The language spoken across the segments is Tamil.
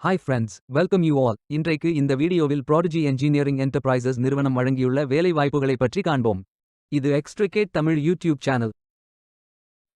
Hi friends, welcome you all. இன்றைக்கு இந்த வீடியோவில் ப்ராடிஜி என்ஜினியரிங் என்டர்பிரைசஸ் நிறுவனம் வழங்கியுள்ள வேலை வாய்ப்புகளை பற்றி காண்போம். இது எக்ஸ்ட்ரிகேட் தமிழ் யூடியூப் சேனல்.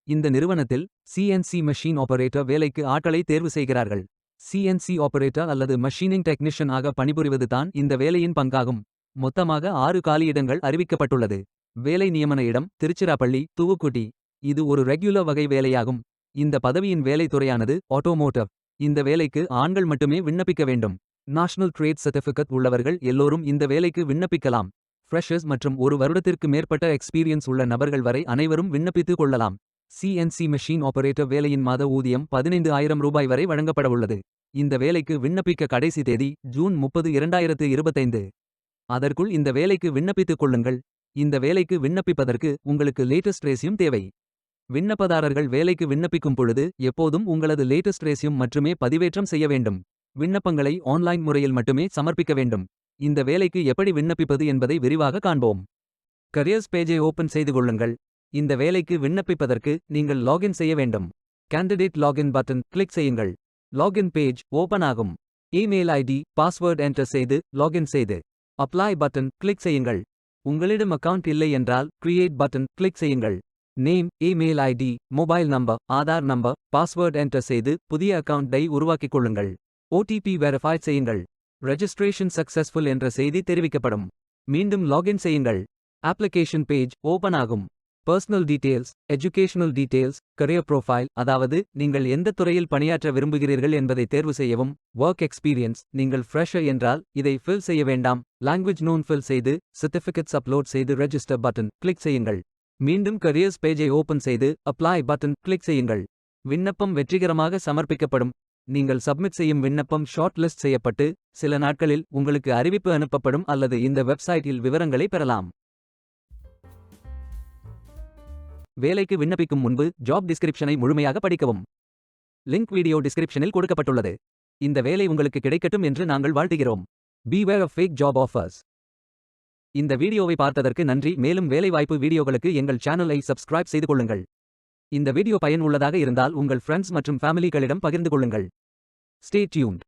இந்த நிறுவனத்தில் சிஎன்சி மெஷின் ஆபரேட்டர் வேலைக்கு ஆட்களை தேர்வு செய்கிறார்கள். சிஎன்சி ஆபரேட்டர் அல்லது மெஷினிங் டெக்னீஷியன் ஆக பணிபுரிவது தான் இந்த வேலையின் பங்காகும். மொத்தமாக 6 காலியிடங்கள் அறிவிக்கப்பட்டுள்ளது. வேலை நியமன இடம் திருச்சிராப்பள்ளி, தூவுக்குடி. இது ஒரு ரெகுலர் வகை வேலையாகும். இந்த பதவியின் வேலைத்துறையானது ஆட்டோமோட்டிவ். இந்த வேலைக்கு ஆண்கள் மட்டுமே விண்ணப்பிக்க வேண்டும். நேஷனல் ட்ரேட் சர்டிஃபிகேட் உள்ளவர்கள் எல்லோரும் இந்த வேலைக்கு விண்ணப்பிக்கலாம். ஃப்ரெஷர்ஸ் மற்றும் 1 வருடத்திற்கு மேற்பட்ட எக்ஸ்பீரியன்ஸ் உள்ள நபர்கள் வரை அனைவரும் விண்ணப்பித்துக் கொள்ளலாம். சிஎன்சி மெஷின் ஆபரேட்டர் வேலையின் மாத ஊதியம் 15,000 ரூபாய் வரை வழங்கப்படவுள்ளது. இந்த வேலைக்கு விண்ணப்பிக்க கடைசி தேதி ஜூன் 30, 2025. அதற்குள் இந்த வேலைக்கு விண்ணப்பித்துக் கொள்ளுங்கள். இந்த வேலைக்கு விண்ணப்பிப்பதற்கு உங்களுக்கு லேட்டஸ்ட் ரெஸ்யூம் தேவை. விண்ணப்பதாரர்கள் வேலைக்கு விண்ணப்பிக்கும் பொழுது எப்போதும் உங்களது லேட்டஸ்ட் ரெஸ்யூம் மட்டுமே பதிவேற்றம் செய்ய வேண்டும். விண்ணப்பங்களை ஆன்லைன் முறையில் மட்டுமே சமர்ப்பிக்க வேண்டும். இந்த வேலைக்கு எப்படி விண்ணப்பிப்பது என்பதை விரிவாக காண்போம். கரியர்ஸ் பேஜை ஓபன் செய்து கொள்ளுங்கள். இந்த வேலைக்கு விண்ணப்பிப்பதற்கு நீங்கள் லாகின் செய்ய வேண்டும். கேண்டிடேட் லாகின் பட்டன் கிளிக் செய்யுங்கள். லாகின் பேஜ் ஓபன் ஆகும். இமெயில் ஐடி, பாஸ்வேர்ட் என்டர் செய்து லாகின் செய்து அப்ளை பட்டன் கிளிக் செய்யுங்கள். உங்களிடம் அக்கவுண்ட் இல்லை என்றால் கிரியேட் பட்டன் கிளிக் செய்யுங்கள். Name, email ID, mobile number, Aadhaar number, password enter செய்து புதிய அக்கவுண்டை உருவாக்கிக் கொள்ளுங்கள். ஓடிபி வெரிஃபை செய்யுங்கள். ரெஜிஸ்ட்ரேஷன் சக்சஸ்ஃபுல் என்ற செய்தி தெரிவிக்கப்படும். மீண்டும் லாகின் செய்யுங்கள். அப்ளிகேஷன் பேஜ் ஓபன் ஆகும். Personal details, educational details, career profile, அதாவது நீங்கள் எந்த துறையில் பணியாற்ற விரும்புகிறீர்கள் என்பதை தேர்வு செய்யவும். ஒர்க் எக்ஸ்பீரியன்ஸ், நீங்கள் ஃப்ரெஷர் என்றால் இதை ஃபில் செய்ய வேண்டாம். லாங்குவேஜ் நோன் ஃபில் செய்து சர்டிஃபிகேட்ஸ் அப்லோட் செய்து ரெஜிஸ்டர் பட்டன் கிளிக் செய்யுங்கள். மீண்டும் கரியர்ஸ் பேஜை ஓபன் செய்து அப்ளை பட்டன் கிளிக் செய்யுங்கள். விண்ணப்பம் வெற்றிகரமாக சமர்ப்பிக்கப்படும். நீங்கள் சப்மிட் செய்யும் விண்ணப்பம் ஷார்ட் லிஸ்ட் செய்யப்பட்டு சில நாட்களில் உங்களுக்கு அறிவிப்பு அனுப்பப்படும் அல்லது இந்த வெப்சைட்டில் விவரங்களை பெறலாம். வேலைக்கு விண்ணப்பிக்கும் முன்பு ஜாப் டிஸ்கிரிப்ஷனை முழுமையாக படிக்கவும். லிங்க் வீடியோ டிஸ்கிரிப்ஷனில் கொடுக்கப்பட்டுள்ளது. இந்த வேலை உங்களுக்கு கிடைக்கட்டும் என்று நாங்கள் வாழ்த்துகிறோம். Beware of fake job offers. இந்த வீடியோவை பார்த்ததற்கு நன்றி. மேலும் வேலைவாய்ப்பு வீடியோகளுக்கு எங்கள் சேனலை சப்ஸ்கிரைப் செய்து கொள்ளுங்கள். இந்த வீடியோ பயன் உள்ளதாக இருந்தால் உங்கள் ஃப்ரெண்ட்ஸ் மற்றும் ஃபேமிலிகளிடம் பகிர்ந்து கொள்ளுங்கள். Stay tuned.